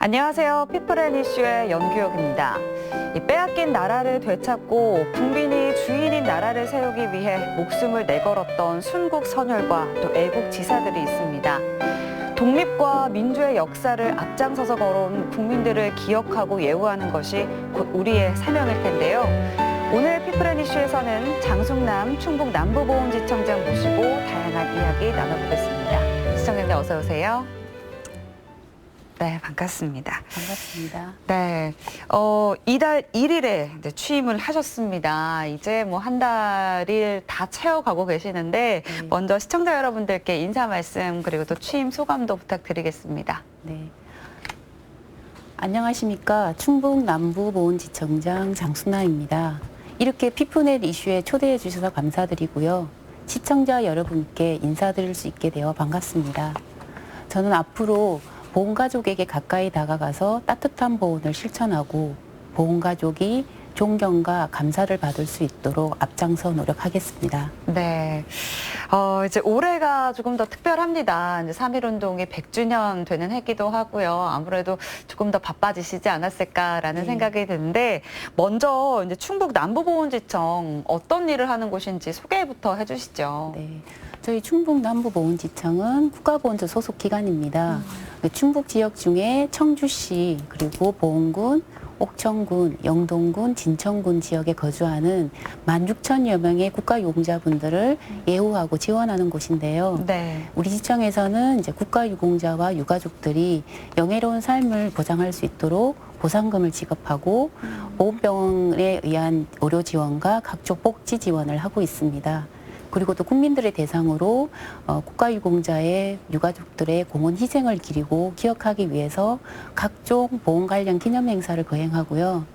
안녕하세요. 피플앤이슈의 연규혁입니다. 빼앗긴 나라를 되찾고 국민이 주인인 나라를 세우기 위해 목숨을 내걸었던 순국 선열과 또 애국 지사들이 있습니다. 독립과 민주의 역사를 앞장서서 걸어온 국민들을 기억하고 예우하는 것이 곧 우리의 사명일 텐데요. 오늘 피플앤이슈에서는 장숙남 충북 남부보훈지청장 모시고 다양한 이야기 나눠보겠습니다. 시청자님 어서 오세요. 네, 반갑습니다. 반갑습니다. 네, 이달 1일에 이제 취임을 하셨습니다. 이제 뭐 한 달일 다 채워가고 계시는데 먼저 시청자 여러분들께 인사 말씀 그리고 또 취임 소감도 부탁드리겠습니다. 네. 안녕하십니까. 충북 남부보훈지청장 장숙남입니다. 이렇게 피플넷 이슈에 초대해 주셔서 감사드리고요. 시청자 여러분께 인사드릴 수 있게 되어 반갑습니다. 저는 앞으로 보훈가족에게 가까이 다가가서 따뜻한 보훈을 실천하고 보훈가족이 존경과 감사를 받을 수 있도록 앞장서 노력하겠습니다. 네. 이제 올해가 조금 더 특별합니다. 이제 3.1운동이 100주년 되는 해기도 하고요. 아무래도 조금 더 바빠지시지 않았을까라는 생각이 드는데, 먼저 이제 충북 남부보훈지청 어떤 일을 하는 곳인지 소개부터 해주시죠. 네. 저희 충북 남부보훈지청은 국가보훈처 소속 기관입니다. 충북 지역 중에 청주시, 그리고 보훈군, 옥천군, 영동군, 진천군 지역에 거주하는 16,000여 명의 국가유공자분들을 예우하고 지원하는 곳인데요. 네. 우리 지청에서는 이제 국가유공자와 유가족들이 영예로운 삶을 보장할 수 있도록 보상금을 지급하고 보훈병원에 의한 의료 지원과 각종 복지 지원을 하고 있습니다. 그리고 또 국민들의 대상으로 국가유공자의 유가족들의 공헌 희생을 기리고 기억하기 위해서 각종 보훈 관련 기념 행사를 거행하고요.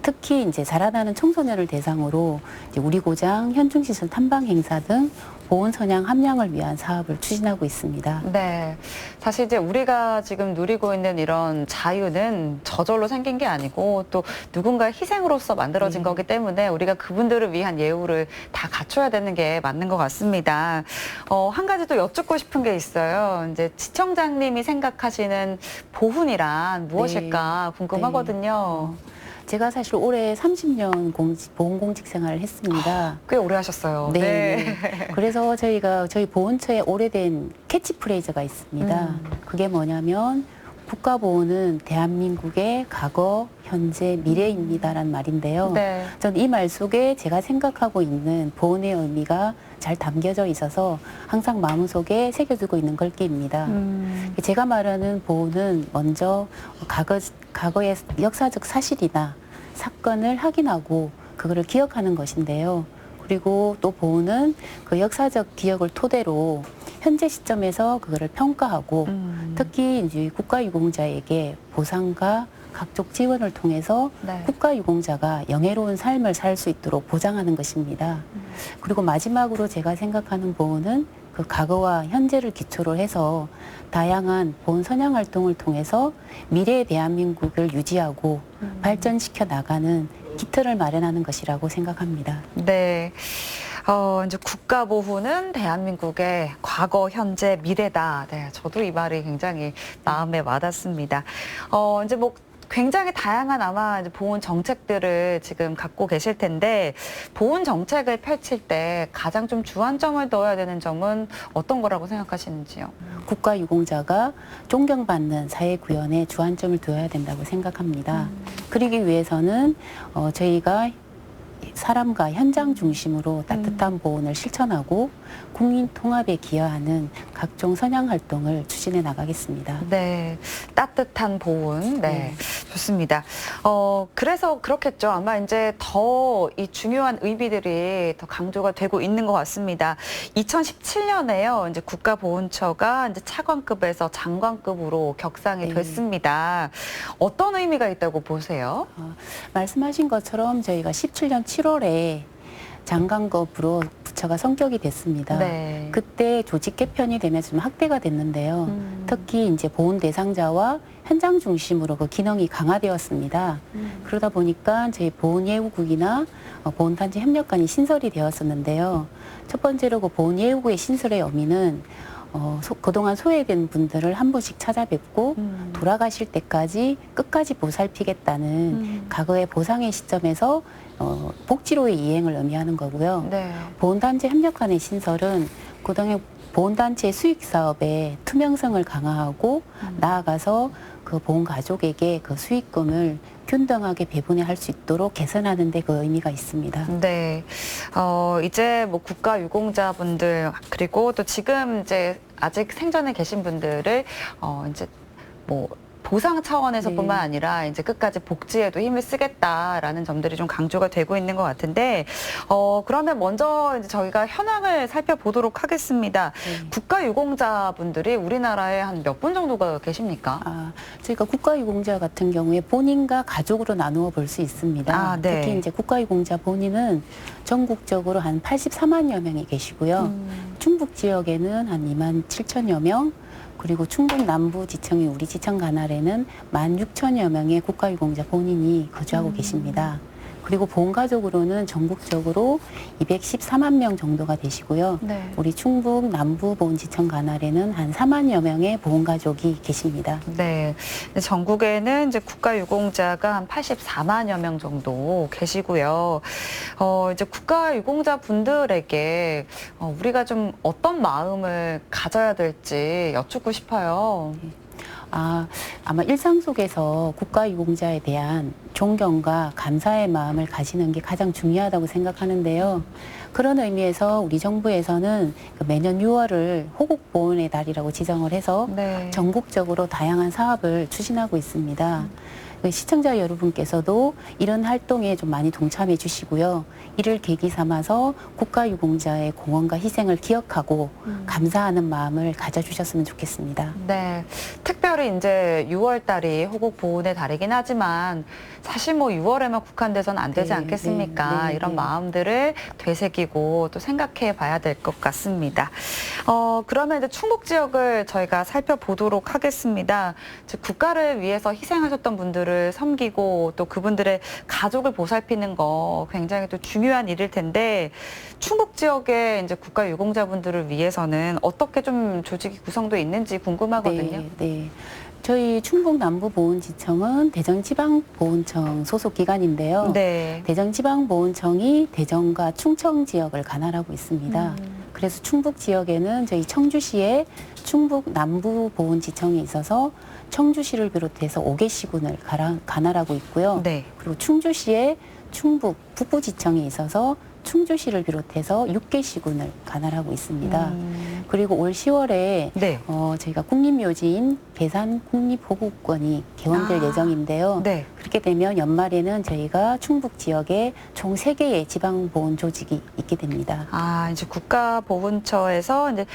특히 이제 자라나는 청소년을 대상으로 이제 우리 고장 현충시설 탐방 행사 등 보훈 선양 함양을 위한 사업을 추진하고 있습니다. 네. 사실 이제 우리가 지금 누리고 있는 이런 자유는 저절로 생긴 게 아니고 또 누군가의 희생으로서 만들어진 거기 때문에 우리가 그분들을 위한 예우를 다 갖춰야 되는 게 맞는 것 같습니다. 한 가지 또 여쭙고 싶은 게 있어요. 이제 지청장님이 생각하시는 보훈이란 무엇일까 궁금하거든요. 제가 사실 올해 30년 보훈공직 생활을 했습니다. 꽤 오래 하셨어요. 네. 그래서 저희 보훈처에 오래된 캐치프레이즈가 있습니다. 그게 뭐냐면 국가보훈은 대한민국의 과거, 현재, 미래입니다라는 말인데요. 네. 저는 이 말 속에 제가 생각하고 있는 보훈의 의미가 잘 담겨져 있어서 항상 마음속에 새겨두고 있는 글귀입니다. 제가 말하는 보훈은 먼저 과거의 역사적 사실이나 사건을 확인하고 그거를 기억하는 것인데요. 그리고 또 보훈은 그 역사적 기억을 토대로 현재 시점에서 그거를 평가하고 특히 이제 국가유공자에게 보상과 각종 지원을 통해서 국가유공자가 영예로운 삶을 살 수 있도록 보장하는 것입니다. 그리고 마지막으로 제가 생각하는 보훈은 그 과거와 현재를 기초로 해서 다양한 보훈 선양 활동을 통해서 미래의 대한민국을 유지하고 발전시켜 나가는 기틀을 마련하는 것이라고 생각합니다. 네. 이제 국가보훈은 대한민국의 과거, 현재, 미래다. 네, 저도 이 말이 굉장히 마음에 와닿습니다. 이제 뭐 굉장히 다양한 아마 이제 보훈 정책들을 지금 갖고 계실 텐데 보훈 정책을 펼칠 때 가장 좀 주안점을 넣어야 되는 점은 어떤 거라고 생각하시는지요? 국가유공자가 존경받는 사회 구현에 주안점을 두어야 된다고 생각합니다. 그러기 위해서는 저희가 사람과 현장 중심으로 따뜻한 보훈을 실천하고 국민 통합에 기여하는 각종 선양 활동을 추진해 나가겠습니다. 네, 따뜻한 보훈. 네, 좋습니다. 그래서 그렇겠죠. 아마 이제 더 이 중요한 의미들이 더 강조가 되고 있는 것 같습니다. 2017년에요. 이제 국가보훈처가 이제 차관급에서 장관급으로 격상이 됐습니다. 어떤 의미가 있다고 보세요? 말씀하신 것처럼 저희가 17년 7월에 장관급으로 부처가 성격이 됐습니다. 네. 그때 조직 개편이 되면서 좀 확대가 됐는데요. 특히 이제 보훈 대상자와 현장 중심으로 그 기능이 강화되었습니다. 그러다 보니까 저희 보훈예우국이나 보훈단체 협력관이 신설이 되었었는데요. 첫 번째로 그 보훈예우국의 신설의 의미는 그동안 소외된 분들을 한 번씩 찾아뵙고 돌아가실 때까지 끝까지 보살피겠다는 과거의 보상의 시점에서 복지로의 이행을 의미하는 거고요. 네. 보훈단체 협력관의 신설은 그동안 보훈단체의 수익 사업의 투명성을 강화하고 나아가서 그 보훈가족에게 그 수익금을 균등하게 배분할 수 있도록 개선하는 데 그 의미가 있습니다. 네. 이제 뭐 국가유공자분들 그리고 또 지금 이제 아직 생전에 계신 분들을 이제 뭐 보상 차원에서뿐만 네. 아니라 이제 끝까지 복지에도 힘을 쓰겠다라는 점들이 좀 강조가 되고 있는 것 같은데 그러면 먼저 이제 저희가 현황을 살펴보도록 하겠습니다. 네. 국가유공자분들이 우리나라에 한 몇 분 정도가 계십니까? 저희가 국가유공자 같은 경우에 본인과 가족으로 나누어 볼 수 있습니다. 네. 특히 이제 국가유공자 본인은 전국적으로 한 84만여 명이 계시고요. 충북 지역에는 한 2만 7천여 명, 그리고 충북 남부 지청인 우리 지청 관할에는 16,000여 명의 국가유공자 본인이 거주하고 계십니다. 그리고 보훈가족으로는 전국적으로 214만 명 정도가 되시고요. 네. 우리 충북 남부 보훈지청 관할에는 한 4만여 명의 보훈가족이 계십니다. 네. 전국에는 이제 국가유공자가 한 84만여 명 정도 계시고요. 이제 국가유공자 분들에게 우리가 좀 어떤 마음을 가져야 될지 여쭙고 싶어요. 아마 일상 속에서 국가유공자에 대한 존경과 감사의 마음을 가지는 게 가장 중요하다고 생각하는데요. 그런 의미에서 우리 정부에서는 매년 6월을 호국보훈의 달이라고 지정을 해서 네. 전국적으로 다양한 사업을 추진하고 있습니다. 시청자 여러분께서도 이런 활동에 좀 많이 동참해 주시고요. 이를 계기 삼아서 국가유공자의 공헌과 희생을 기억하고 감사하는 마음을 가져주셨으면 좋겠습니다. 네. 특별히 이제 6월 달이 호국보훈의 달이긴 하지만 사실 뭐 6월에만 국한돼서는 안 되지 네, 않겠습니까? 네, 네, 이런 네. 마음들을 되새기고 또 생각해 봐야 될 것 같습니다. 그러면 이제 충북 지역을 저희가 살펴보도록 하겠습니다. 즉, 국가를 위해서 희생하셨던 분들을 섬기고 또 그분들의 가족을 보살피는 거 굉장히 또 중요한 일일 텐데 충북 지역의 이제 국가유공자분들을 위해서는 어떻게 좀 조직이 구성되어 있는지 궁금하거든요. 네. 저희 충북 남부보훈지청은 대전지방보훈청 소속 기관인데요. 네. 대전지방보훈청이 대전과 충청 지역을 관할하고 있습니다. 그래서 충북 지역에는 저희 청주시에 충북 남부보훈지청이 있어서 청주시를 비롯해서 5개 시군을 관할하고 있고요. 네. 그리고 충주시에 충북 북부지청이 있어서 충주시를 비롯해서 6개 시군을 관할하고 있습니다. 그리고 올 10월에 네. 저희가 국립묘지인 계산 국립보호구권이 개원될 예정인데요. 네. 그렇게 되면 연말에는 저희가 충북 지역에 총 3개의 지방보훈 조직이 있게 됩니다. 이제 국가보훈처에서 이제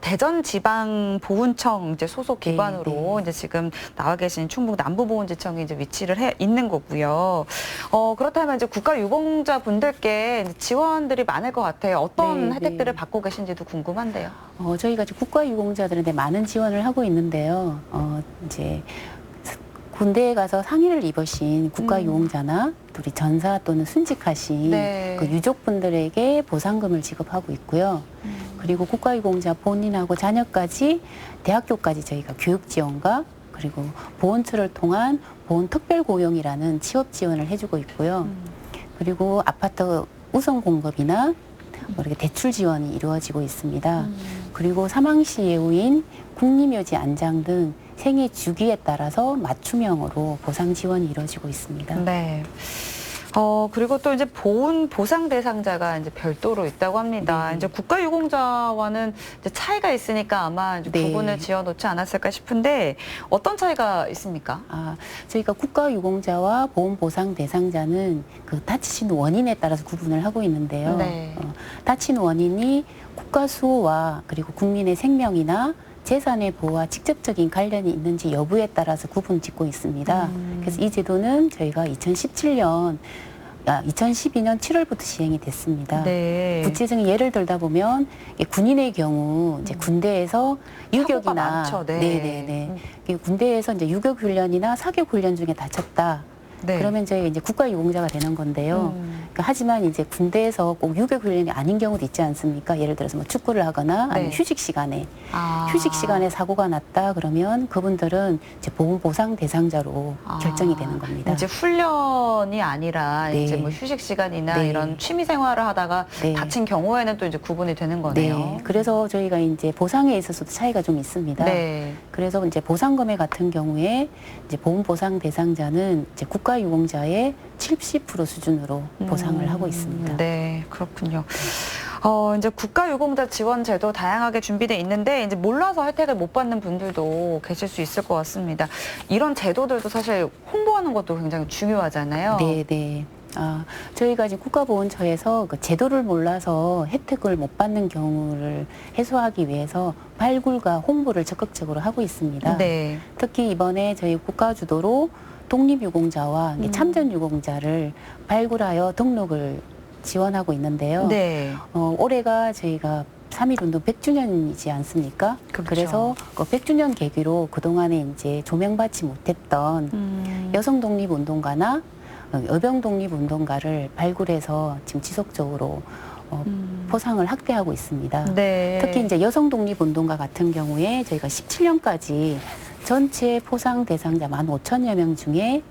대전지방보훈청 이제 소속 기관으로 네. 이제 지금 나와 계신 충북 남부보훈지청이 이제 위치를 있는 거고요. 그렇다면 이제 국가유공자 분들께 지원들이 많을 것 같아요. 어떤 네, 혜택들을 네. 받고 계신지도 궁금한데요. 저희가 이제 국가유공자들한테 많은 지원을 하고 있는데요. 이제 군대에 가서 상해를 입으신 국가유공자나 우리 전사 또는 순직하신 네. 그 유족분들에게 보상금을 지급하고 있고요. 그리고 국가유공자 본인하고 자녀까지 대학교까지 저희가 교육 지원과 그리고 보훈처를 통한 보훈 특별 고용이라는 취업 지원을 해주고 있고요. 그리고 아파트 우선 공급이나 이렇게 대출 지원이 이루어지고 있습니다. 그리고 사망 시 예우인 국립묘지 안장 등 생애 주기에 따라서 맞춤형으로 보상 지원이 이루어지고 있습니다. 네. 그리고 또 이제 보훈 보상 대상자가 이제 별도로 있다고 합니다. 네. 이제 국가유공자와는 이제 차이가 있으니까 아마 이제 네. 부분을 지어 놓지 않았을까 싶은데 어떤 차이가 있습니까? 저희가 국가유공자와 보훈보상 대상자는 그 다치신 원인에 따라서 구분을 하고 있는데요. 네. 다친 원인이 국가수호와 그리고 국민의 생명이나 재산의 보호와 직접적인 관련이 있는지 여부에 따라서 구분 짓고 있습니다. 그래서 이 제도는 저희가 2012년 7월부터 시행이 됐습니다. 네. 구체적인 예를 들다 보면 군인의 경우 이제 군대에서 사고가 유격이나 많죠. 네. 네네네 군대에서 이제 유격 훈련이나 사격 훈련 중에 다쳤다. 네. 그러면 저희가 이제 국가유공자가 되는 건데요. 그러니까 하지만 이제 군대에서 꼭 유교 훈련이 아닌 경우도 있지 않습니까? 예를 들어서 뭐 축구를 하거나 아니면 네. 휴식 시간에 사고가 났다 그러면 그분들은 이제 보훈 보상 대상자로 결정이 되는 겁니다. 이제 훈련이 아니라 네. 이제 뭐 휴식 시간이나 네. 이런 취미 생활을 하다가 네. 다친 경우에는 또 이제 구분이 되는 거네요. 네. 그래서 저희가 이제 보상에 있어서도 차이가 좀 있습니다. 네. 그래서 이제 보상금액 같은 경우에 이제 보훈 보상 대상자는 이제 국가유공자의 70% 수준으로 보상을 하고 있습니다. 네, 그렇군요. 이제 국가유공자 지원 제도 다양하게 준비돼 있는데 이제 몰라서 혜택을 못 받는 분들도 계실 수 있을 것 같습니다. 이런 제도들도 사실 홍보하는 것도 굉장히 중요하잖아요. 네, 네. 저희가 지금 국가보훈처에서 그 제도를 몰라서 혜택을 못 받는 경우를 해소하기 위해서 발굴과 홍보를 적극적으로 하고 있습니다. 네. 특히 이번에 저희 국가 주도로 독립유공자와 참전유공자를 발굴하여 등록을 지원하고 있는데요. 네. 올해가 저희가 3.1운동 100주년이지 않습니까? 그렇죠. 그래서 그 100주년 계기로 그동안에 이제 조명받지 못했던 여성 독립운동가나 여병 독립운동가를 발굴해서 지금 지속적으로 포상을 확대하고 있습니다. 네. 특히 이제 여성 독립운동가 같은 경우에 저희가 17년까지 전체 포상 대상자 15,000여 명 중에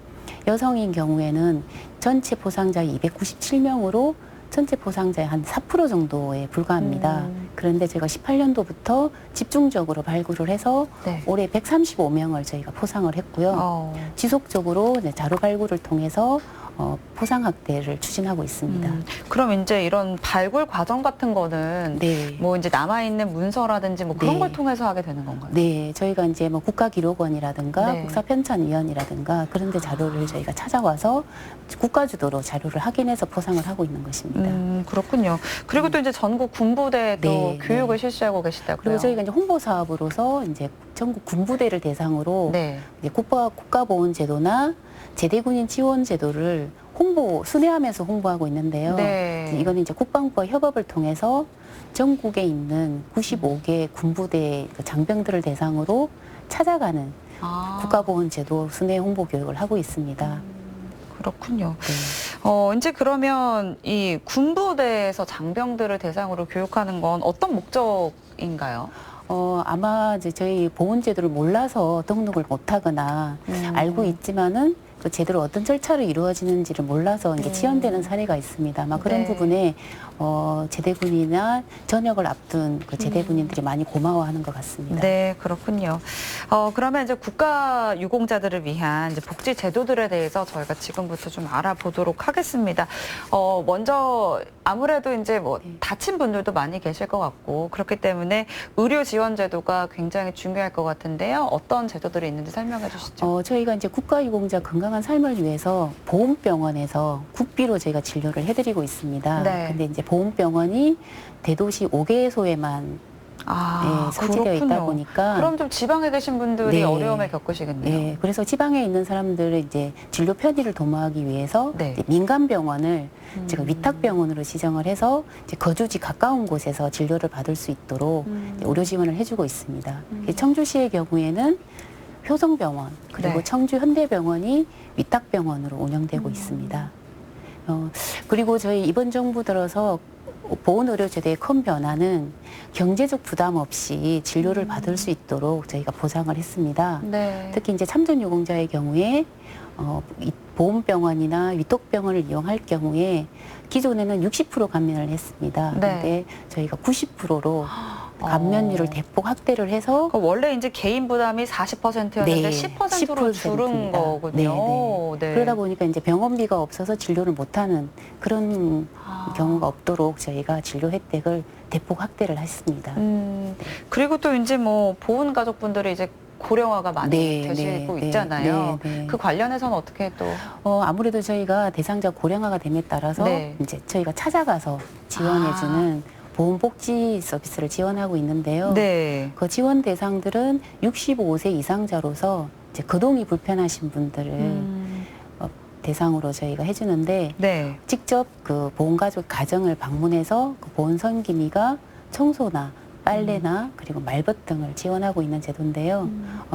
여성인 경우에는 전체 포상자 297명으로 전체 포상자의 한 4% 정도에 불과합니다. 그런데 제가 18년도부터 집중적으로 발굴을 해서 네. 올해 135명을 저희가 포상을 했고요. 지속적으로 이제 자료 발굴을 통해서 포상 확대를 추진하고 있습니다. 그럼 이제 이런 발굴 과정 같은 거는 네. 뭐 이제 남아있는 문서라든지 뭐 그런 네. 걸 통해서 하게 되는 건가요? 네, 저희가 이제 뭐 국가기록원이라든가 네. 국사편찬위원이라든가 그런 데 자료를 저희가 찾아와서 국가주도로 자료를 확인해서 포상을 하고 있는 것입니다. 그렇군요. 그리고 또 이제 전국 군부대도 네, 교육을 네. 실시하고 계시다고요? 그리고 저희가 이제 홍보 사업으로서 이제 전국 군부대를 대상으로 네. 이제 국가보훈제도나 제대군인 지원제도를 순회하면서 홍보하고 있는데요. 네. 이거는 이제 국방부와 협업을 통해서 전국에 있는 95개 군부대 그 장병들을 대상으로 찾아가는 국가보훈제도 순회 홍보 교육을 하고 있습니다. 그렇군요. 네. 이제 그러면 이 군부대에서 장병들을 대상으로 교육하는 건 어떤 목적인가요? 아마 이제 저희 보훈제도를 몰라서 등록을 못하거나 알고 있지만은 그 제대로 어떤 절차로 이루어지는지를 몰라서 이제 지연되는 사례가 있습니다. 아마 그런 네. 부분에 제대군이나 전역을 앞둔 그 제대군인들이 많이 고마워하는 것 같습니다. 네, 그렇군요. 그러면 이제 국가 유공자들을 위한 이제 복지 제도들에 대해서 저희가 지금부터 좀 알아보도록 하겠습니다. 먼저 아무래도 이제 뭐 다친 분들도 많이 계실 것 같고 그렇기 때문에 의료 지원 제도가 굉장히 중요할 것 같은데요. 어떤 제도들이 있는지 설명해 주시죠. 저희가 이제 국가 유공자 건강한 삶을 위해서 보훈병원에서 국비로 저희가 진료를 해드리고 있습니다. 네. 근데 이제 보훈병원이 대도시 5개소에만 설치되어 있다 그렇군요. 보니까 그럼 좀 지방에 계신 분들이 네. 어려움을 겪으시겠네요. 네, 그래서 지방에 있는 사람들을 이제 진료 편의를 도모하기 위해서 네. 이제 민간병원을 제가 위탁병원으로 지정을 해서 이제 거주지 가까운 곳에서 진료를 받을 수 있도록 이제 의료 지원을 해주고 있습니다. 청주시의 경우에는 효성병원 그리고 네. 청주 현대병원이 위탁병원으로 운영되고 있습니다. 그리고 저희 이번 정부 들어서 보훈의료제도의 큰 변화는 경제적 부담 없이 진료를 받을 수 있도록 저희가 보장을 했습니다. 네. 특히 이제 참전유공자의 경우에 이 보훈병원이나 위탁병원을 이용할 경우에 기존에는 60% 감면을 했습니다. 네. 그런데 저희가 90%로 감면율을 대폭 확대를 해서 원래 이제 개인 부담이 40%였는데 네, 10%로 줄은 10% 거군요. 네. 그러다 보니까 이제 병원비가 없어서 진료를 못하는 그런 경우가 없도록 저희가 진료 혜택을 대폭 확대를 했습니다. 그리고 또 이제 뭐 보훈 가족분들이 이제 고령화가 많이 되시고 있잖아요. 그 관련해서는 어떻게 또? 아무래도 저희가 대상자 고령화가 됨에 따라서 이제 저희가 찾아가서 지원해주는 보훈복지 서비스를 지원하고 있는데요. 네. 그 지원 대상들은 65세 이상자로서 이제 거동이 불편하신 분들을 대상으로 저희가 해주는데 네. 직접 그 보훈가족 가정을 방문해서 그 보훈선김이가 청소나 빨래나 그리고 말벗 등을 지원하고 있는 제도인데요.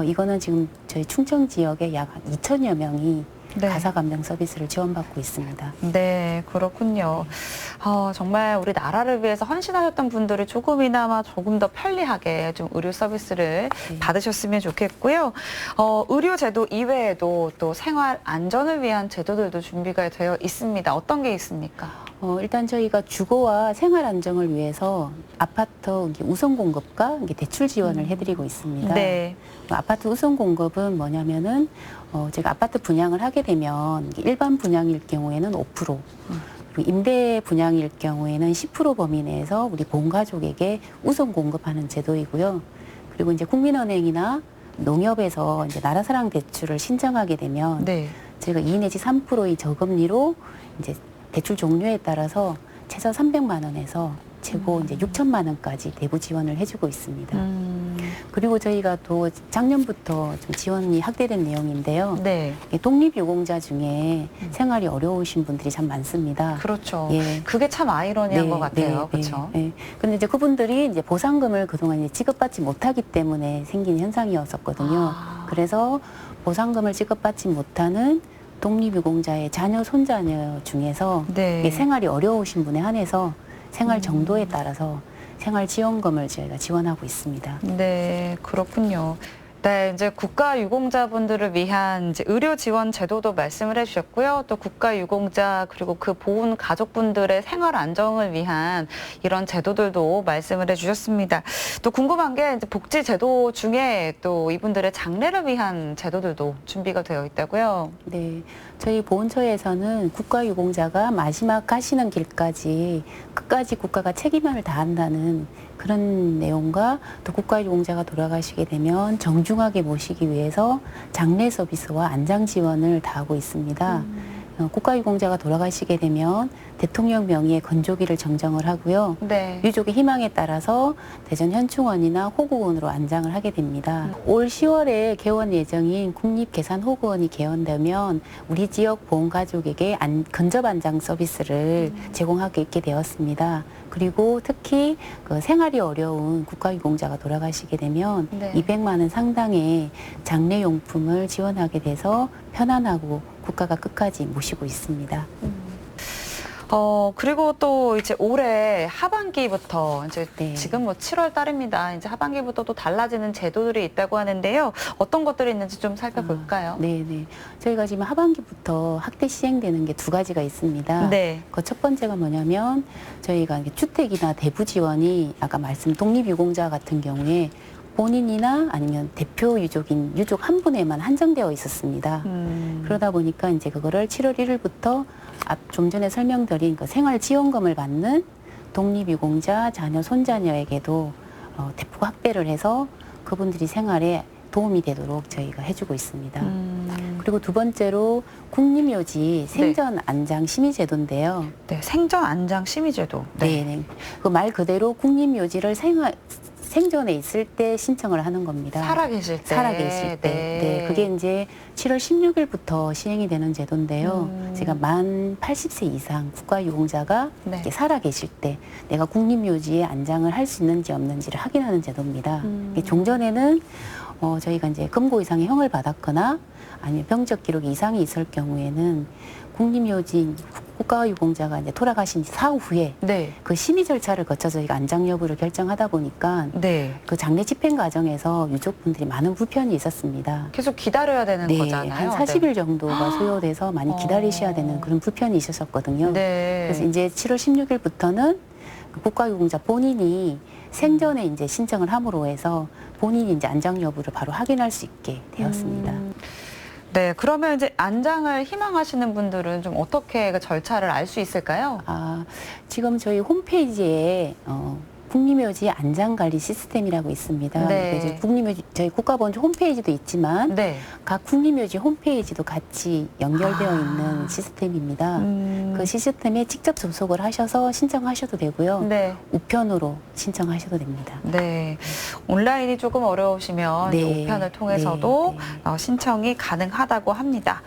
이거는 지금 저희 충청 지역에 약 2천여 명이 네. 가사 감정 서비스를 지원받고 있습니다. 네, 그렇군요. 정말 우리 나라를 위해서 헌신하셨던 분들이 조금이나마 조금 더 편리하게 좀 의료 서비스를 네. 받으셨으면 좋겠고요. 의료 제도 이외에도 또 생활 안전을 위한 제도들도 준비가 되어 있습니다. 어떤 게 있습니까? 일단 저희가 주거와 생활 안정을 위해서 아파트 이제 우선 공급과 이게 대출 지원을 해드리고 있습니다. 네. 아파트 우선 공급은 뭐냐면은 제가 아파트 분양을 하게 되면 일반 분양일 경우에는 5%, 그리고 임대 분양일 경우에는 10% 범위 내에서 우리 본가족에게 우선 공급하는 제도이고요. 그리고 이제 국민은행이나 농협에서 이제 나라사랑 대출을 신청하게 되면 네. 저희가 2 내지 3%의 저금리로 이제 대출 종류에 따라서 최저 300만 원에서 최고 이제 6천만 원까지 대부 지원을 해주고 있습니다. 그리고 저희가 또 작년부터 좀 지원이 확대된 내용인데요. 네. 독립유공자 중에 생활이 어려우신 분들이 참 많습니다. 그렇죠. 예. 그게 참 아이러니한 것 같아요. 그렇죠. 네. 근데 이제 그분들이 이제 보상금을 그동안 이제 지급받지 못하기 때문에 생긴 현상이었었거든요. 그래서 보상금을 지급받지 못하는 독립유공자의 자녀, 손자녀 중에서 네. 생활이 어려우신 분에 한해서 생활 정도에 따라서 생활 지원금을 저희가 지원하고 있습니다. 네, 그렇군요. 네, 이제 국가 유공자분들을 위한 이제 의료 지원 제도도 말씀을 해주셨고요. 또 국가 유공자 그리고 그 보훈 가족분들의 생활 안정을 위한 이런 제도들도 말씀을 해주셨습니다. 또 궁금한 게 이제 복지 제도 중에 또 이분들의 장래를 위한 제도들도 준비가 되어 있다고요. 네, 저희 보훈처에서는 국가 유공자가 마지막 가시는 길까지 끝까지 국가가 책임을 다한다는 그런 내용과 또 국가 유공자가 돌아가시게 되면 정중하게 모시기 위해서 장례 서비스와 안장 지원을 다하고 있습니다. 국가 유공자가 돌아가시게 되면 대통령 명의의 건조기를 정정을 하고요. 네. 유족의 희망에 따라서 대전 현충원이나 호구원으로 안장을 하게 됩니다. 올 10월에 개원 예정인 국립계산호구원이 개원되면 우리 지역 보훈가족에게 근접 안장 서비스를 제공하게 있게 되었습니다. 그리고 특히 그 생활이 어려운 국가유공자가 돌아가시게 되면 네. 200만 원 상당의 장례용품을 지원하게 돼서 편안하고 국가가 끝까지 모시고 있습니다. 그리고 또 이제 올해 하반기부터 이제 네. 지금 뭐 7월 달입니다. 이제 하반기부터 또 달라지는 제도들이 있다고 하는데요. 어떤 것들이 있는지 좀 살펴볼까요? 네. 저희가 지금 하반기부터 확대 시행되는 게 2가지가 있습니다. 네. 그 첫 번째가 뭐냐면 저희가 이제 주택이나 대부 지원이 아까 말씀 독립유공자 같은 경우에 본인이나 아니면 대표 유족인 유족 한 분에만 한정되어 있었습니다. 그러다 보니까 이제 그거를 7월 1일부터 좀 전에 설명드린 그 생활지원금을 받는 독립유공자 자녀 손자녀에게도 대폭 확대를 해서 그분들이 생활에 도움이 되도록 저희가 해주고 있습니다. 그리고 두 번째로 국립묘지 생전 안장 심의제도인데요. 네, 생전 안장 심의제도. 네. 그 말 그대로 국립묘지를 생전에 있을 때 신청을 하는 겁니다. 살아계실 때. 살아계실 때. 네. 그게 이제 7월 16일부터 시행이 되는 제도인데요. 제가 만 80세 이상 국가유공자가 네. 이렇게 살아계실 때 내가 국립묘지에 안장을 할 수 있는지 없는지를 확인하는 제도입니다. 종전에는 저희가 이제 금고 이상의 형을 받았거나 아니면 병적 기록 이상이 있을 경우에는 국립묘지 국가유공자가 이제 돌아가신 사후 후에 네. 그 심의 절차를 거쳐서 저희가 안장 여부를 결정하다 보니까 네. 그 장례 집행 과정에서 유족분들이 많은 불편이 있었습니다. 계속 기다려야 되는 네, 거잖아요. 한 40일 정도가 소요돼서 많이 기다리셔야 되는 그런 불편이 있으셨거든요. 네. 그래서 이제 7월 16일부터는 국가유공자 본인이 생전에 이제 신청을 함으로 해서 본인이 이제 안장 여부를 바로 확인할 수 있게 되었습니다. 네, 그러면 이제 안장을 희망하시는 분들은 좀 어떻게 그 절차를 알 수 있을까요? 지금 저희 홈페이지에 국립묘지 안장관리 시스템이라고 있습니다. 네. 이제 국립묘지 저희 국가보훈처 홈페이지도 있지만 네. 각 국립묘지 홈페이지도 같이 연결되어 있는 시스템입니다. 그 시스템에 직접 접속을 하셔서 신청하셔도 되고요. 네. 우편으로 신청하셔도 됩니다. 네. 온라인이 조금 어려우시면 네. 이 우편을 통해서도 네. 신청이 가능하다고 합니다.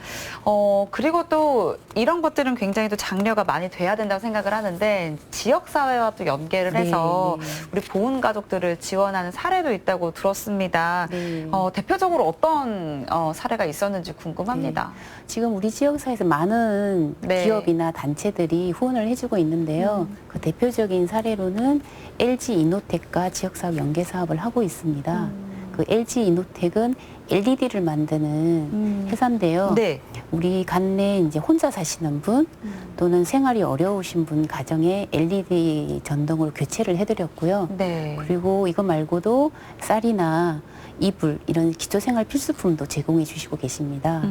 그리고 또 이런 것들은 굉장히 또 장려가 많이 돼야 된다고 생각을 하는데 지역사회와 또 연계를 네, 해서 네. 우리 보훈 가족들을 지원하는 사례도 있다고 들었습니다. 네. 대표적으로 어떤 사례가 있었는지 궁금합니다. 지금 우리 지역사회에서 많은 네. 기업이나 단체들이 후원을 해주고 있는데요. 그 대표적인 사례로는 LG 이노텍과 지역사업 연계사업을 하고 있습니다. 그 LG 이노텍은 LED를 만드는 회사인데요. 네. 우리 관내에 이제 혼자 사시는 분 또는 생활이 어려우신 분 가정에 LED 전등으로 교체를 해드렸고요. 네. 그리고 이거 말고도 쌀이나 이불 이런 기초생활 필수품도 제공해 주시고 계십니다.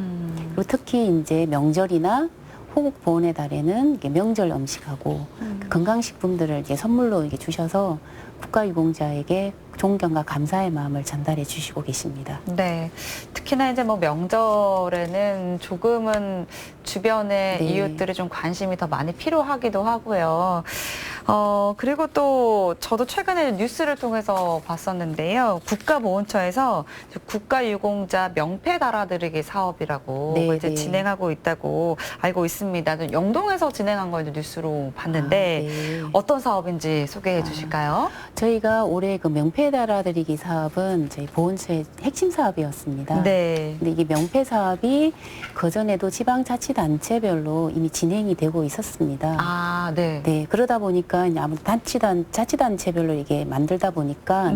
그리고 특히 이제 명절이나 호국 보훈의 달에는 이게 명절 음식하고 그 건강식품들을 이제 선물로 이렇게 주셔서 국가유공자에게 존경과 감사의 마음을 전달해 주시고 계십니다. 네. 특히나 이제 뭐 명절에는 조금은 주변의 네. 이웃들이 좀 관심이 더 많이 필요하기도 하고요. 그리고 또 저도 최근에 뉴스를 통해서 봤었는데요. 국가보훈처에서 국가유공자 명패 달아드리기 사업이라고 네, 이제 네. 진행하고 있다고 알고 있습니다. 영동에서 진행한 걸 뉴스로 봤는데 네. 어떤 사업인지 소개해 주실까요? 저희가 올해 그 명패 달아드리기 사업은 저희 보훈처의 핵심 사업이었습니다. 네. 근데 이게 명패 사업이 그전에도 지방자치단체별로 이미 진행이 되고 있었습니다. 아, 네. 네, 그러다 보니까 이제 아무래도 자치단체별로 이게 만들다 보니까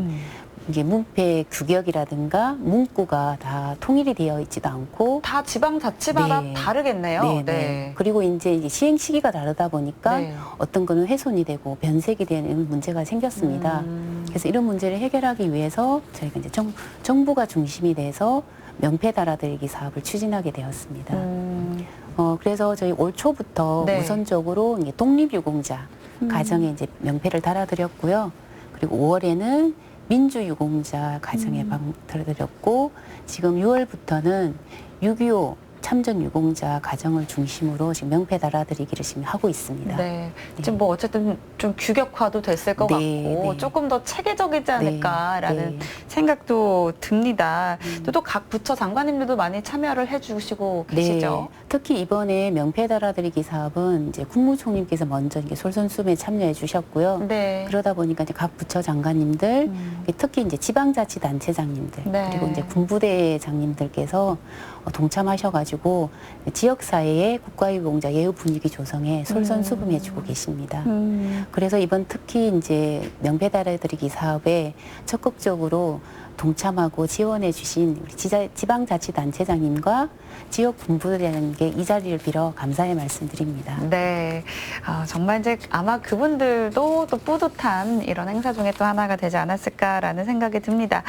이게 문패 규격이라든가 문구가 다 통일이 되어 있지도 않고 다 지방자치마다 네. 다르겠네요. 네, 네. 그리고 이제 시행 시기가 다르다 보니까 네. 어떤 거는 훼손이 되고 변색이 되는 문제가 생겼습니다. 그래서 이런 문제를 해결하기 위해서 저희가 이제 정부가 중심이 돼서 명패 달아드리기 사업을 추진하게 되었습니다. 그래서 저희 올 초부터 네. 우선적으로 이제 독립유공자 가정에 이제 명패를 달아드렸고요. 그리고 5월에는 민주유공자 가정에 달아드렸고 지금 6월부터는 6.25 참전 유공자 가정을 중심으로 지금 명패 달아드리기를 지금 하고 있습니다. 네. 지금 뭐 어쨌든 좀 규격화도 됐을 것 네, 같고 네. 조금 더 체계적이지 않을까라는 네. 생각도 듭니다. 또 각 부처 장관님들도 많이 참여를 해주시고 계시죠? 네. 특히 이번에 명패 달아드리기 사업은 이제 국무총리께서 먼저 이게 솔선수범에 참여해 주셨고요. 네. 그러다 보니까 이제 각 부처 장관님들, 특히 이제 지방자치단체장님들, 네. 그리고 이제 군부대장님들께서 동참하셔가지고 지역사회의 국가유공자 예우 분위기 조성에 솔선수범해주고 계십니다. 그래서 이번 특히 이제 명패 달아드리기 사업에 적극적으로 동참하고 지원해주신 우리 지방자치단체장님과 지역 군부대장님께 이 자리를 빌어 감사의 말씀드립니다. 네. 정말 이제 아마 그분들도 또 뿌듯한 이런 행사 중에 또 하나가 되지 않았을까라는 생각이 듭니다.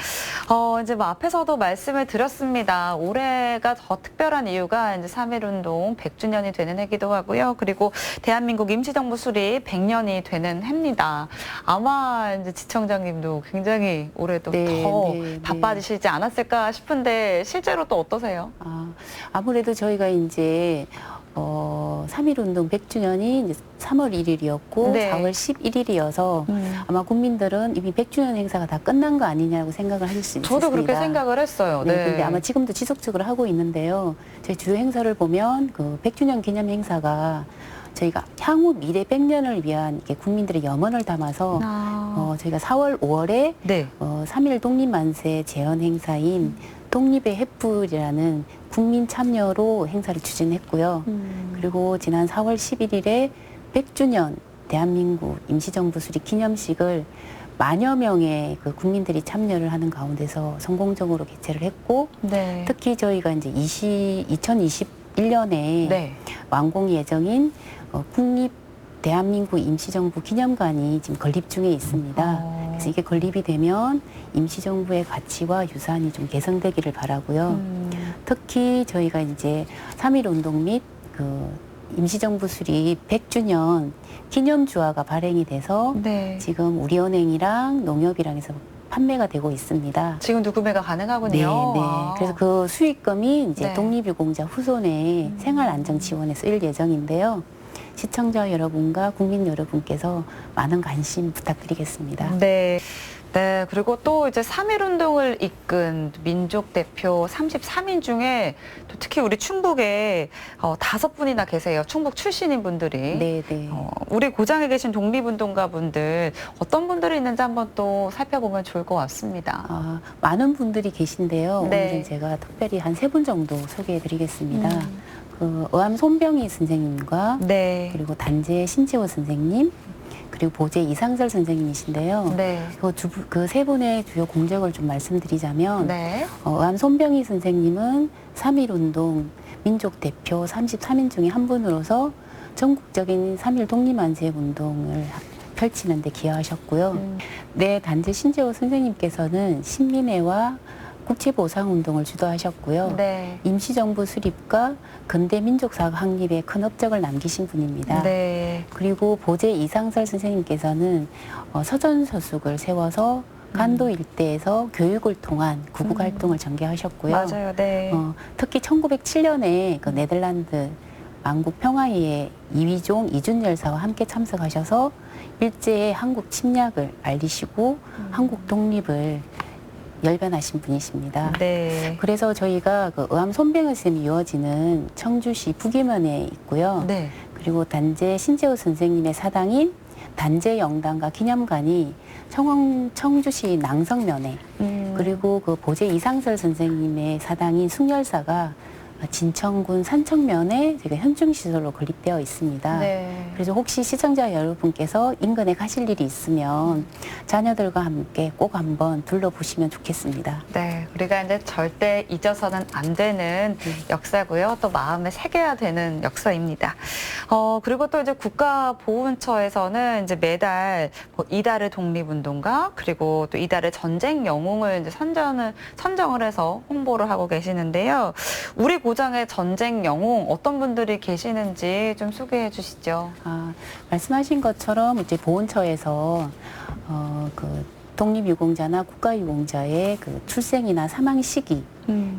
이제 뭐 앞에서도 말씀을 드렸습니다. 올해가 더 특별한 이유가 이제 3.1운동 100주년이 되는 해기도 하고요. 그리고 대한민국 임시정부 수립 100년이 되는 해입니다. 아마 이제 지청장님도 굉장히 올해도 네, 더 네, 바빠지시지 않았을까 싶은데 실제로 또 어떠세요? 아무래도 저희가 이제 3.1운동 100주년이 이제 3월 1일이었고 네. 4월 11일이어서 아마 국민들은 이미 100주년 행사가 다 끝난 거 아니냐고 생각을 하실 수 있습니다. 저도 그렇게 생각을 했어요. 네. 근데 아마 지금도 지속적으로 하고 있는데요. 저희 주요 행사를 보면 그 100주년 기념 행사가 저희가 향후 미래 100년을 위한 이렇게 국민들의 염원을 담아서 저희가 4월, 5월에 네. 3.1 독립만세 재현 행사인 독립의 횃불이라는 국민 참여로 행사를 추진했고요. 그리고 지난 4월 11일에 100주년 대한민국 임시정부 수립 기념식을 만여 명의 그 국민들이 참여를 하는 가운데서 성공적으로 개최를 했고 네. 특히 저희가 이제 2021년에 네. 완공 예정인 국립 대한민국 임시정부 기념관이 지금 건립 중에 있습니다. 그래서 이게 건립이 되면 임시정부의 가치와 유산이 좀 개선되기를 바라고요. 특히 저희가 이제 3.1운동 및 그 임시정부 수립 100주년 기념주화가 발행이 돼서 네. 지금 우리은행이랑 농협이랑 해서 판매가 되고 있습니다. 지금도 구매가 가능하군요. 네, 네. 그래서 그 수익금이 이제 네. 독립유공자 후손의 생활안정지원에 쓰일 예정인데요. 시청자 여러분과 국민 여러분께서 많은 관심 부탁드리겠습니다. 네. 네, 그리고 또 이제 3.1운동을 이끈 민족 대표 33인 중에 또 특히 우리 충북에 5분이나 계세요. 충북 출신인 분들이. 네, 네. 우리 고장에 계신 독립운동가 분들 어떤 분들이 있는지 한번 또 살펴보면 좋을 것 같습니다. 많은 분들이 계신데요. 네. 오늘은 제가 특별히 한 3분 정도 소개해드리겠습니다. 그 의암 손병희 선생님과 네. 그리고 단재 신재호 선생님, 그리고 보재 이상설 선생님이신데요. 네. 그 세 분의 주요 공적을 좀 말씀드리자면, 네. 의암 손병희 선생님은 3.1운동 민족 대표 33인 중에 한 분으로서 전국적인 3.1 독립만세 운동을 펼치는 데 기여하셨고요. 네, 단재 신재호 선생님께서는 신민회와 국제보상운동을 주도하셨고요. 네. 임시정부 수립과 근대민족사학 확립에 큰 업적을 남기신 분입니다. 네. 그리고 보재 이상설 선생님께서는 서전서숙을 세워서 간도 일대에서 교육을 통한 구국활동을 전개하셨고요. 맞아요. 네. 특히 1907년에 그 네덜란드 만국 평화회의 이휘종 이준열사와 함께 참석하셔서 일제의 한국 침략을 알리시고 한국 독립을 열변하신 분이십니다. 네. 그래서 저희가 그 의암 손병희 쌤이 이어지는 청주시 북임원에 있고요. 네. 그리고 단재 신재호 선생님의 사당인 단재 영당과 기념관이 청주시 낭성면에, 그리고 그 보재 이상설 선생님의 사당인 숭열사가 진천군 산청면에 저희가 현충시설로 건립되어 있습니다. 네. 그래서 혹시 시청자 여러분께서 인근에 가실 일이 있으면 자녀들과 함께 꼭 한번 둘러보시면 좋겠습니다. 네, 우리가 이제 절대 잊어서는 안 되는 역사고요. 또 마음에 새겨야 되는 역사입니다. 그리고 또 이제 국가보훈처에서는 이제 매달 이달의 독립운동가 그리고 또 이달의 전쟁 영웅을 이제 선정을 해서 홍보를 하고 계시는데요. 우리 고장의 전쟁 영웅 어떤 분들이 계시는지 좀 소개해 주시죠. 말씀하신 것처럼 이제 보훈처에서 그 독립유공자나 국가유공자의 그 출생이나 사망 시기,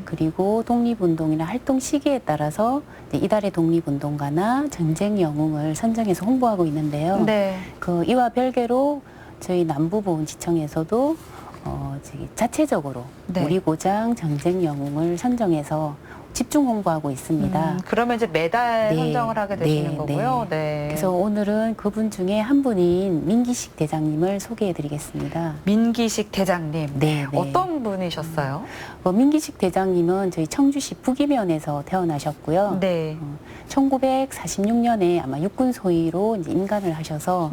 그리고 독립운동이나 활동 시기에 따라서 이달의 독립운동가나 전쟁 영웅을 선정해서 홍보하고 있는데요. 네. 이와 별개로 저희 남부보훈지청에서도 자체적으로 네. 우리 고장 전쟁 영웅을 선정해서 집중 홍보하고 있습니다. 그러면 이제 매달 네, 선정을 하게 되시는 거고요. 네. 그래서 오늘은 그분 중에 한 분인 민기식 대장님을 소개해드리겠습니다. 민기식 대장님. 네, 네. 어떤 분이셨어요? 민기식 대장님은 저희 청주시 북이면에서 태어나셨고요. 네. 1946년에 아마 육군 소위로 이제 임관을 하셔서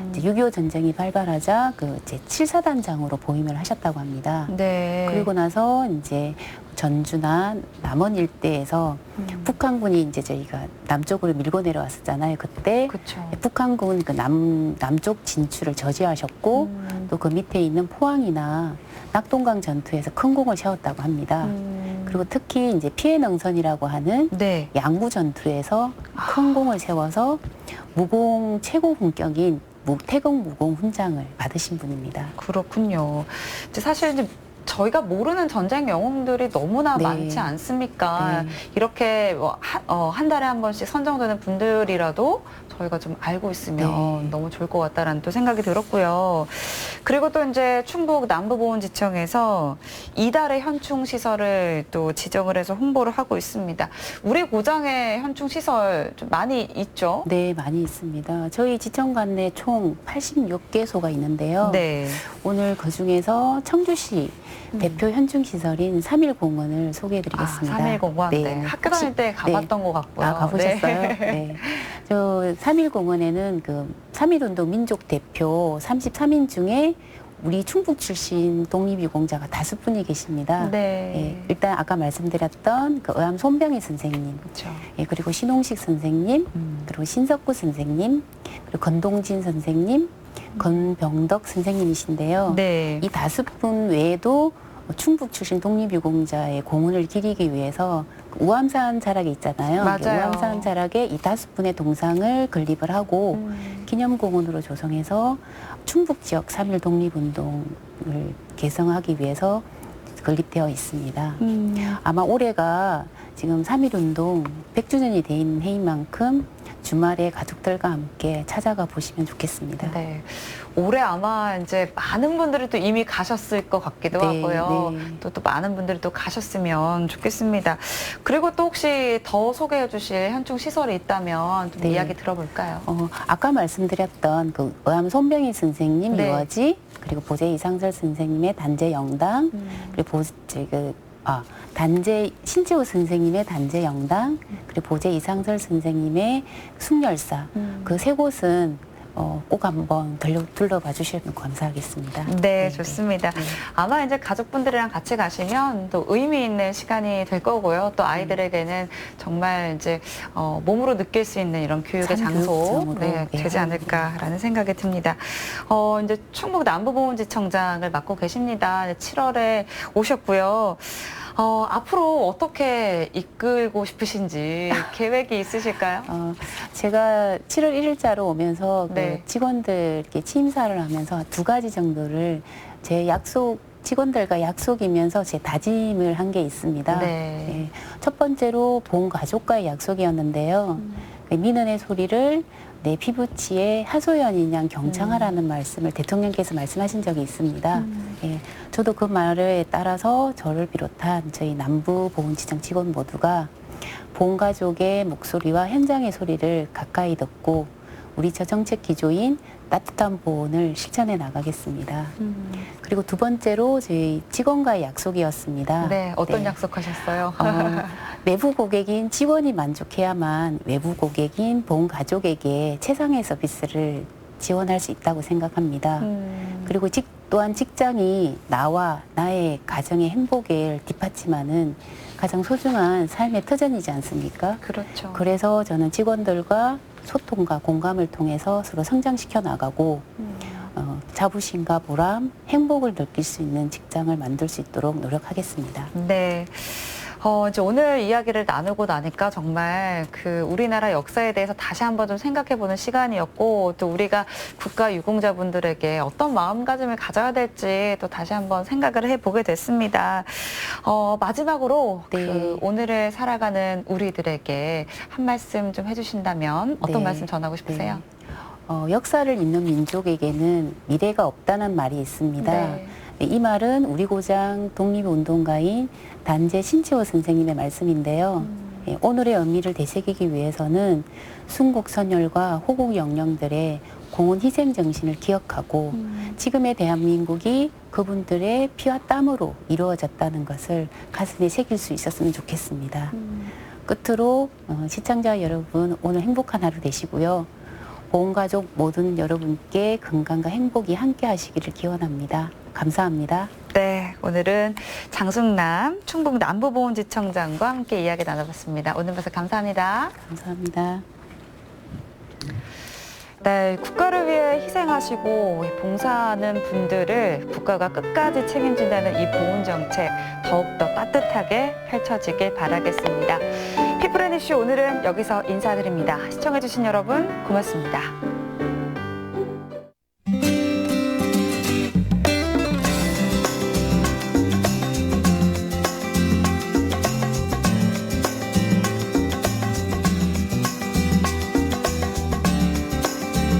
이제 6.25 전쟁이 발발하자 그 제7사단장으로 보임을 하셨다고 합니다. 네. 그리고 나서 이제 전주나 남원 일대에서 북한군이 이제 저희가 남쪽으로 밀고 내려왔었잖아요. 그때 그렇죠. 북한군 그 남쪽 진출을 저지하셨고 또 그 밑에 있는 포항이나 낙동강 전투에서 큰 공을 세웠다고 합니다. 그리고 특히 이제 피해능선이라고 하는 네. 양구 전투에서 큰 공을 세워서 무공 최고 훈격인 태공 무공 훈장을 받으신 분입니다. 그렇군요. 이제 사실 이제 저희가 모르는 전쟁 영웅들이 너무나 네. 많지 않습니까? 네. 이렇게 한 달에 한 번씩 선정되는 분들이라도 저희가 좀 알고 있으면 네. 너무 좋을 것 같다라는 또 생각이 들었고요. 그리고 또 이제 충북 남부보훈지청에서 이달의 현충시설을 또 지정을 해서 홍보를 하고 있습니다. 우리 고장의 현충시설 좀 많이 있죠? 네, 많이 있습니다. 저희 지청 관내 총 86개소가 있는데요. 네. 오늘 그 중에서 청주시 대표 현충시설인 3.1공원을 소개해드리겠습니다. 3.1공원. 네. 학교 다닐 때 가봤던 것 같고요. 가보셨어요? 네. 네. 저 3.1공원에는 그 3.1운동 민족 대표 33인 중에 우리 충북 출신 독립유공자가 5분이 계십니다. 네. 일단 아까 말씀드렸던 그 의암 손병희 선생님, 그렇죠. 그리고 신홍식 선생님, 그리고 신석구 선생님, 그리고 건동진 선생님, 건병덕 선생님이신데요. 네. 이 5분 외에도 충북 출신 독립유공자의 공훈을 기리기 위해서 우암산 자락에 있잖아요. 맞아요. 우암산 자락에 이 5분의 동상을 건립을 하고 기념공원으로 조성해서 충북 지역 3.1 독립운동을 개성하기 위해서 건립되어 있습니다. 아마 올해가 지금 3.1운동 100주년이 돼 있는 해인 만큼 주말에 가족들과 함께 찾아가 보시면 좋겠습니다. 네. 올해 아마 이제 많은 분들이 또 이미 가셨을 것 같기도 네, 하고요. 네. 또 많은 분들이 또 가셨으면 좋겠습니다. 그리고 또 혹시 더 소개해 주실 현충 시설이 있다면 좀 네. 이야기 들어볼까요? 아까 말씀드렸던 그 의암 손병희 선생님 네. 유어지, 그리고 보재 이상설 선생님의 단재 영당, 그리고 단재 신지호 선생님의 단재 영당, 그리고 보재 이상설 선생님의 숭열사, 그 세 곳은 꼭 한번 둘러봐 주시면 감사하겠습니다. 네, 좋습니다. 네. 아마 이제 가족분들이랑 같이 가시면 또 의미 있는 시간이 될 거고요. 또 아이들에게는 정말 이제 몸으로 느낄 수 있는 이런 교육의 장소 교육장으로, 네, 네, 되지 않을까라는 생각이 듭니다. 이제 충북 남부보훈지청장을 맡고 계십니다. 7월에 오셨고요. 앞으로 어떻게 이끌고 싶으신지 계획이 있으실까요? 제가 7월 1일자로 오면서 네. 그 직원들께 취임사를 하면서 두 가지 정도를 제 직원들과 약속이면서 제 다짐을 한 게 있습니다. 네. 예, 첫 번째로 본 가족과의 약속이었는데요. 민원의 소리를 내 피부치에 하소연인 양 경청하라는 말씀을 대통령께서 말씀하신 적이 있습니다. 예, 저도 그 말에 따라서 저를 비롯한 저희 남부보훈지청 직원 모두가 본 가족의 목소리와 현장의 소리를 가까이 듣고 우리 저 정책 기조인 따뜻한 보훈을 실천해 나가겠습니다. 그리고 두 번째로 저희 직원과의 약속이었습니다. 네, 어떤 네. 약속하셨어요? 내부 고객인 직원이 만족해야만 외부 고객인 본 가족에게 최상의 서비스를 지원할 수 있다고 생각합니다. 그리고 또한 직장이 나와 나의 가정의 행복을 뒷받침하는 가장 소중한 삶의 터전이지 않습니까? 그렇죠. 그래서 저는 직원들과 소통과 공감을 통해서 서로 성장시켜 나가고 자부심과 보람, 행복을 느낄 수 있는 직장을 만들 수 있도록 노력하겠습니다. 네. 이제 오늘 이야기를 나누고 나니까 정말 그 우리나라 역사에 대해서 다시 한번 좀 생각해보는 시간이었고, 또 우리가 국가 유공자분들에게 어떤 마음가짐을 가져야 될지 또 다시 한번 생각을 해보게 됐습니다. 마지막으로 네. 그 오늘을 살아가는 우리들에게 한 말씀 좀 해주신다면 어떤 네. 말씀 전하고 싶으세요? 역사를 잇는 민족에게는 미래가 없다는 말이 있습니다. 네. 이 말은 우리 고장 독립운동가인 단재 신지호 선생님의 말씀인데요. 오늘의 의미를 되새기기 위해서는 순국선열과 호국 영령들의 공헌 희생 정신을 기억하고 지금의 대한민국이 그분들의 피와 땀으로 이루어졌다는 것을 가슴에 새길 수 있었으면 좋겠습니다. 끝으로 시청자 여러분, 오늘 행복한 하루 되시고요. 보훈가족 모든 여러분께 건강과 행복이 함께 하시기를 기원합니다. 감사합니다. 네, 오늘은 장숙남 충북 남부보훈지청장과 함께 이야기 나눠봤습니다. 오늘 말씀 감사합니다. 감사합니다. 네, 국가를 위해 희생하시고 봉사하는 분들을 국가가 끝까지 책임진다는 이 보훈정책 더욱더 따뜻하게 펼쳐지길 바라겠습니다. 피플앤이슈 오늘은 여기서 인사드립니다. 시청해주신 여러분 고맙습니다.